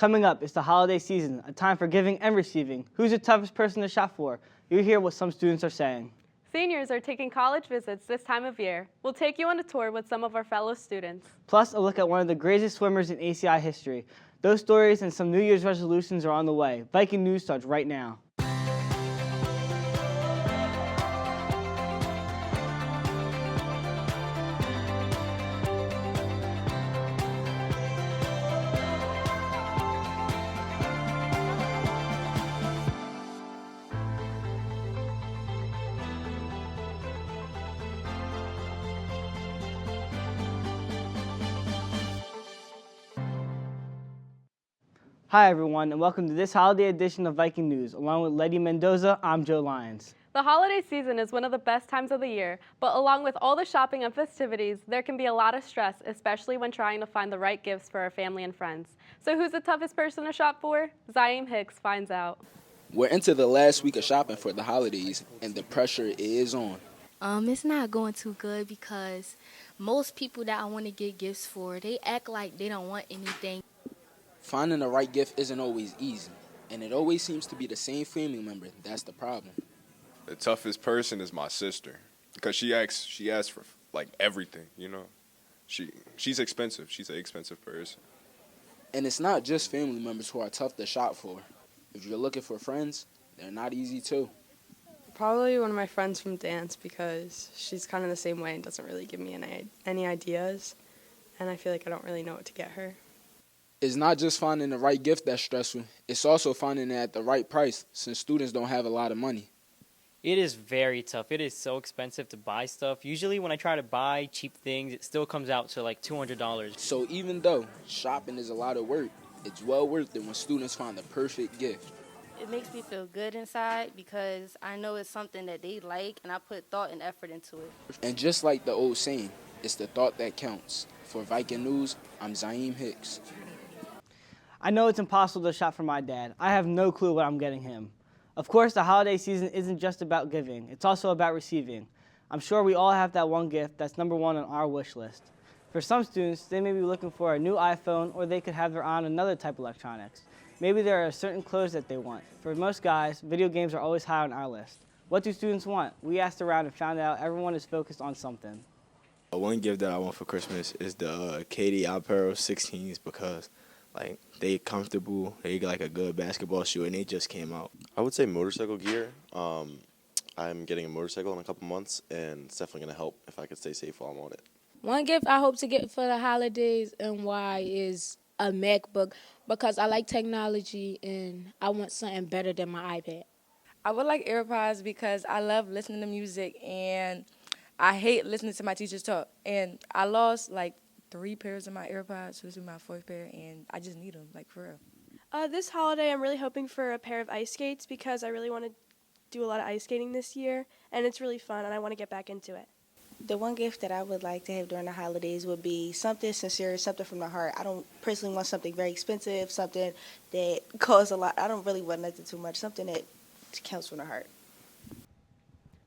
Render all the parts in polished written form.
Coming up, it's the holiday season, a time for giving and receiving. Who's the toughest person to shop for? You'll hear what some students are saying. Seniors are taking college visits this time of year. We'll take you on a tour with some of our fellow students. Plus, a look at one of the greatest swimmers in ACI history. Those stories and some New Year's resolutions are on the way. Viking News starts right now. Hi everyone, and welcome to this holiday edition of Viking News. Along with Lady Mendoza, I'm Joe Lyons. The holiday season is one of the best times of the year, but along with all the shopping and festivities, there can be a lot of stress, especially when trying to find the right gifts for our family and friends. So who's the toughest person to shop for? Zaim Hicks finds out. We're into the last week of shopping for the holidays, and the pressure is on. It's not going too good because most people that I want to get gifts for, they act like they don't want anything. Finding the right gift isn't always easy, and it always seems to be the same family member that's the problem. The toughest person is my sister, because she asks for like everything, you know. She's expensive. She's an expensive person. And it's not just family members who are tough to shop for. If you're looking for friends, they're not easy too. Probably one of my friends from dance because she's kind of the same way and doesn't really give me any ideas, and I feel like I don't really know what to get her. It's not just finding the right gift that's stressful. It's also finding it at the right price, since students don't have a lot of money. It is very tough. It is so expensive to buy stuff. Usually when I try to buy cheap things, it still comes out to like $200. So even though shopping is a lot of work, it's well worth it when students find the perfect gift. It makes me feel good inside because I know it's something that they like and I put thought and effort into it. And just like the old saying, it's the thought that counts. For Viking News, I'm Zaim Hicks. I know it's impossible to shop for my dad. I have no clue what I'm getting him. Of course, the holiday season isn't just about giving. It's also about receiving. I'm sure we all have that one gift that's number one on our wish list. For some students, they may be looking for a new iPhone, or they could have their eye on another type of electronics. Maybe there are certain clothes that they want. For most guys, video games are always high on our list. What do students want? We asked around and found out everyone is focused on something. One gift that I want for Christmas is the KD Apparel 16s because they comfortable, they got like a good basketball shoe, and they just came out. I would say motorcycle gear. I'm getting a motorcycle in a couple months, and it's definitely going to help if I could stay safe while I'm on it. One gift I hope to get for the holidays and why is a MacBook because I like technology and I want something better than my iPad. I would like AirPods because I love listening to music and I hate listening to my teachers talk. And I lost like 3 pairs of my AirPods, so this is my 4th pair, and I just need them, like, for real. This holiday, I'm really hoping for a pair of ice skates because I really want to do a lot of ice skating this year, and it's really fun, and I want to get back into it. The one gift that I would like to have during the holidays would be something sincere, something from the heart. I don't personally want something very expensive, something that costs a lot. I don't really want nothing too much, something that counts from the heart.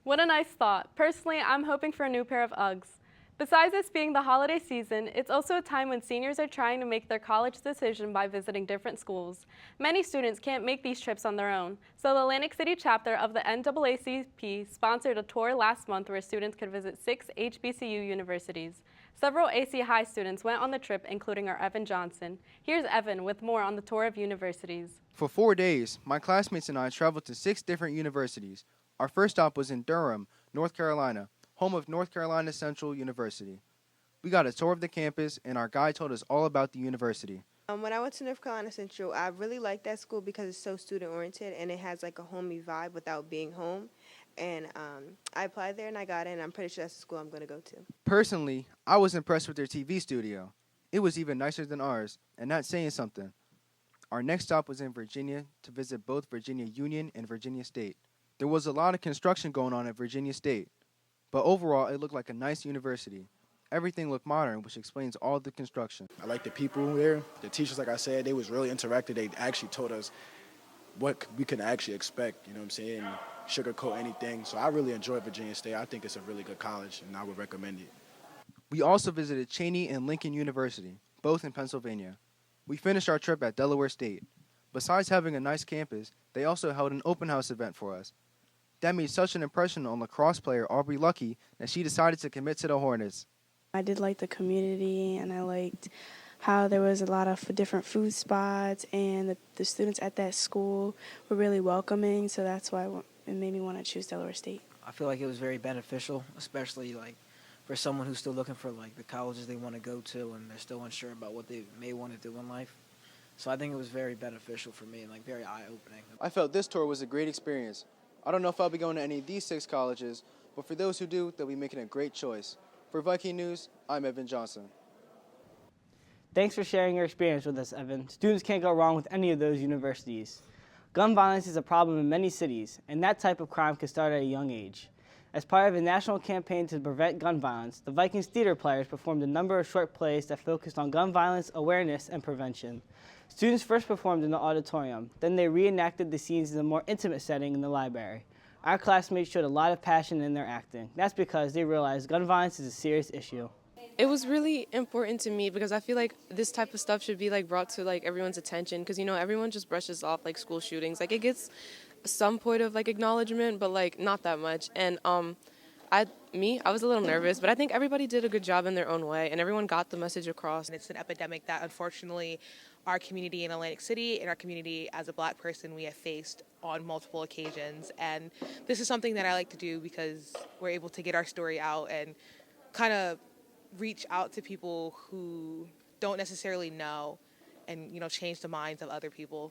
What a nice thought. Personally, I'm hoping for a new pair of Uggs. Besides this being the holiday season, it's also a time when seniors are trying to make their college decision by visiting different schools. Many students can't make these trips on their own, so the Atlantic City chapter of the NAACP sponsored a tour last month where students could visit 6 HBCU universities. Several AC High students went on the trip, including our Evan Johnson. Here's Evan with more on the tour of universities. For 4 days, my classmates and I traveled to 6 different universities. Our first stop was in Durham, North Carolina, home of North Carolina Central University. We got a tour of the campus, and our guide told us all about the university. When I went to North Carolina Central, I really liked that school because it's so student-oriented, and it has like a homey vibe without being home. And I applied there, and I got in. I'm pretty sure that's the school I'm going to go to. Personally, I was impressed with their TV studio. It was even nicer than ours, and that's saying something. Our next stop was in Virginia to visit both Virginia Union and Virginia State. There was a lot of construction going on at Virginia State. But overall, it looked like a nice university. Everything looked modern, which explains all the construction. I like the people there. The teachers, like I said, they was really interactive. They actually told us what we could actually expect, you know what I'm saying, sugarcoat anything. So I really enjoyed Virginia State. I think it's a really good college, and I would recommend it. We also visited Haney and Lincoln University, both in Pennsylvania. We finished our trip at Delaware State. Besides having a nice campus, they also held an open house event for us. That made such an impression on lacrosse player Aubrey Lucky that she decided to commit to the Hornets. I did like the community, and I liked how there was a lot of different food spots, and the students at that school were really welcoming, so that's why it made me want to choose Delaware State. I feel like it was very beneficial, especially like for someone who's still looking for like the colleges they want to go to and they're still unsure about what they may want to do in life. So I think it was very beneficial for me and like very eye-opening. I felt this tour was a great experience. I don't know if I'll be going to any of these 6 colleges, but for those who do, they'll be making a great choice. For Viking News, I'm Evan Johnson. Thanks for sharing your experience with us, Evan. Students can't go wrong with any of those universities. Gun violence is a problem in many cities, and that type of crime can start at a young age. As part of a national campaign to prevent gun violence, the Vikings theater players performed a number of short plays that focused on gun violence awareness and prevention. Students first performed in the auditorium, then they reenacted the scenes in a more intimate setting in the library. Our classmates showed a lot of passion in their acting. That's because they realized gun violence is a serious issue. It was really important to me because I feel like this type of stuff should be like brought to like everyone's attention because, you know, everyone just brushes off like school shootings. Like it gets some point of like acknowledgement, but like not that much. And I was a little nervous, but I think everybody did a good job in their own way and everyone got the message across. It's an epidemic that unfortunately our community in Atlantic City and our community as a Black person we have faced on multiple occasions. And this is something that I like to do because we're able to get our story out and kind of reach out to people who don't necessarily know and, you know, change the minds of other people.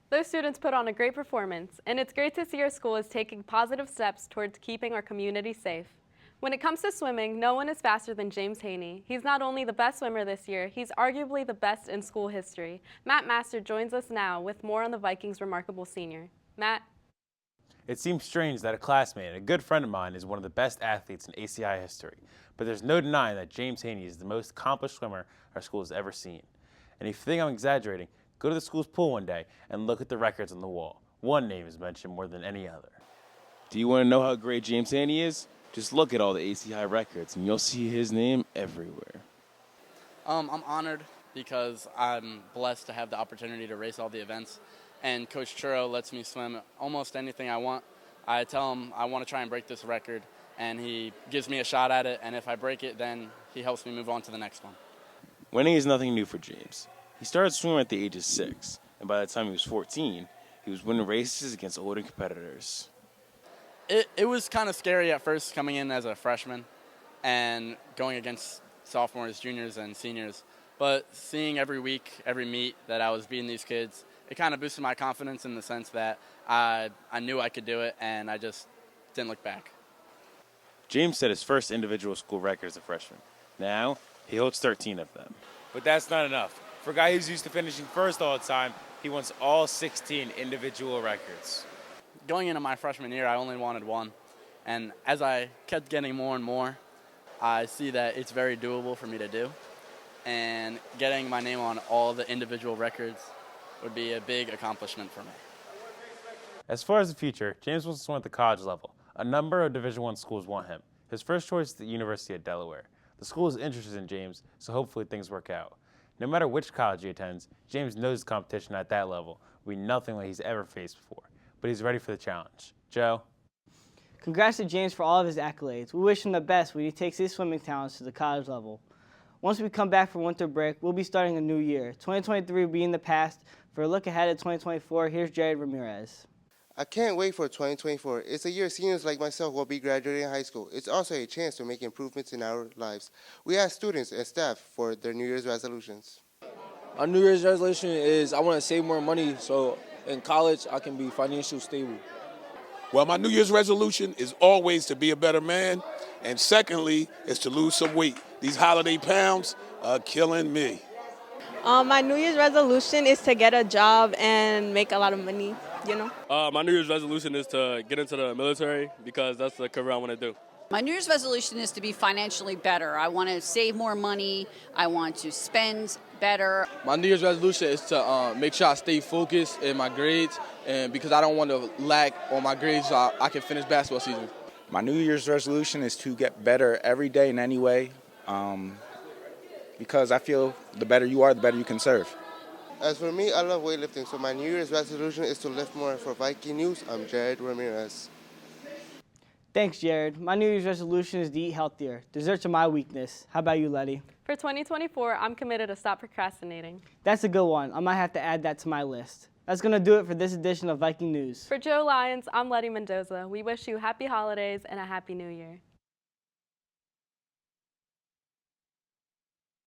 Those students put on a great performance, and it's great to see our school is taking positive steps towards keeping our community safe. When it comes to swimming, no one is faster than James Haney. He's not only the best swimmer this year, he's arguably the best in school history. Matt Master joins us now with more on the Vikings' remarkable senior. Matt? It seems strange that a classmate and a good friend of mine is one of the best athletes in ACI history, but there's no denying that James Haney is the most accomplished swimmer our school has ever seen. And if you think I'm exaggerating, go to the school's pool one day and look at the records on the wall. One name is mentioned more than any other. Do you want to know how great James Haney is? Just look at all the ACI records and you'll see his name everywhere. I'm honored because I'm blessed to have the opportunity to race all the events. And Coach Churro lets me swim almost anything I want. I tell him I want to try and break this record, and he gives me a shot at it, and if I break it, then he helps me move on to the next one. Winning is nothing new for James. He started swimming at the age of 6, and by the time he was 14, he was winning races against older competitors. It was kind of scary at first coming in as a freshman and going against sophomores, juniors, and seniors. But seeing every week, every meet that I was beating these kids, it kind of boosted my confidence in the sense that I knew I could do it, and I just didn't look back. James set his first individual school record as a freshman. Now, he holds 13 of them. But that's not enough. For a guy who's used to finishing first all the time, he wants all 16 individual records. Going into my freshman year, I only wanted one. And as I kept getting more and more, I see that it's very doable for me to do. And getting my name on all the individual records would be a big accomplishment for me. As far as the future, James wants to swim at the college level. A number of Division I schools want him. His first choice is the University of Delaware. The school is interested in James, so hopefully things work out. No matter which college he attends, James knows the competition at that level will be nothing like he's ever faced before. But he's ready for the challenge. Joe? Congrats to James for all of his accolades. We wish him the best when he takes his swimming talents to the college level. Once we come back from winter break, we'll be starting a new year. 2023 will be in the past. For a look ahead at 2024, here's Jared Ramirez. I can't wait for 2024. It's a year seniors like myself will be graduating high school. It's also a chance to make improvements in our lives. We ask students and staff for their New Year's resolutions. Our New Year's resolution is I want to save more money so in college I can be financially stable. Well, my New Year's resolution is always to be a better man, and secondly is to lose some weight. These holiday pounds are killing me. My New Year's resolution is to get a job and make a lot of money, you know. My New Year's resolution is to get into the military because that's the career I want to do. My New Year's resolution is to be financially better. I want to save more money. I want to spend better. My New Year's resolution is to make sure I stay focused in my grades, and because I don't want to lack on my grades so I can finish basketball season. My New Year's resolution is to get better every day in any way. because I feel the better you are, the better you can serve. As for me, I love weightlifting, so my New Year's resolution is to lift more. For Viking News, I'm Jared Ramirez. Thanks, Jared. My New Year's resolution is to eat healthier. Desserts are my weakness. How about you, Letty? For 2024, I'm committed to stop procrastinating. That's a good one. I might have to add that to my list. That's going to do it for this edition of Viking News. For Joe Lyons, I'm Letty Mendoza. We wish you happy holidays and a happy new year.